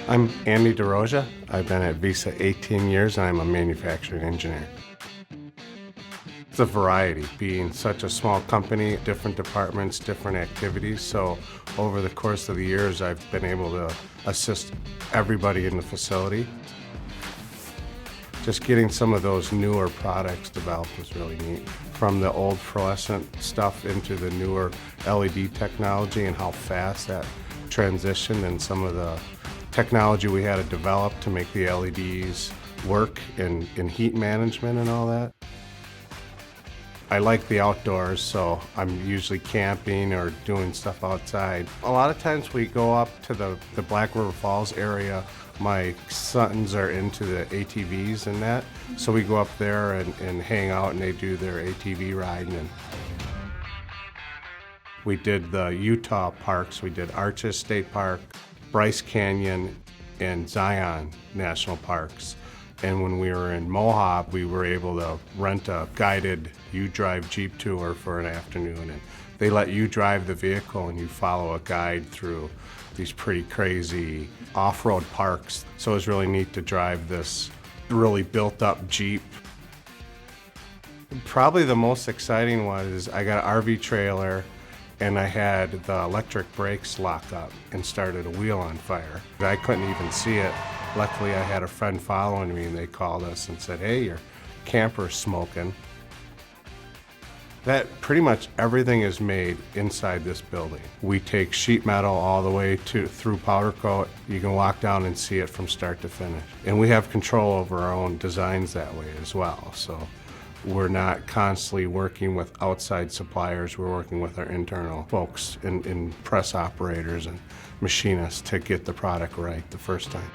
I'm Andy DeRosia. I've been at Visa 18 years and I'm a manufacturing engineer. It's a variety, being such a small company, different departments, different activities. So over the course of the years, I've been able to assist everybody in the facility. Just getting some of those newer products developed was really neat. From the old fluorescent stuff into the newer LED technology and how fast that transitioned, and some of the technology we had to develop to make the LEDs work in heat management and all that. I like the outdoors, so I'm usually camping or doing stuff outside. A lot of times we go up to the Black River Falls area. My sons are into the ATVs and that, so we go up there and hang out, and they do their ATV riding. And we did the Utah parks. We did Arches State Park, Bryce Canyon, and Zion National Parks. And when we were in Mohawk, we were able to rent a guided U-Drive Jeep tour for an afternoon. And they let you drive the vehicle and you follow a guide through these pretty crazy off-road parks. So it was really neat to drive this really built-up Jeep. Probably the most exciting one is I got an RV trailer and I had the electric brakes lock up and started a wheel on fire. I couldn't even see it. Luckily, I had a friend following me, and they called us and said, "Hey, your camper's smoking." That pretty much everything is made inside this building. We take sheet metal all the way through powder coat. You can walk down and see it from start to finish. And we have control over our own designs that way as well. So we're not constantly working with outside suppliers. We're working with our internal folks and press operators and machinists to get the product right the first time.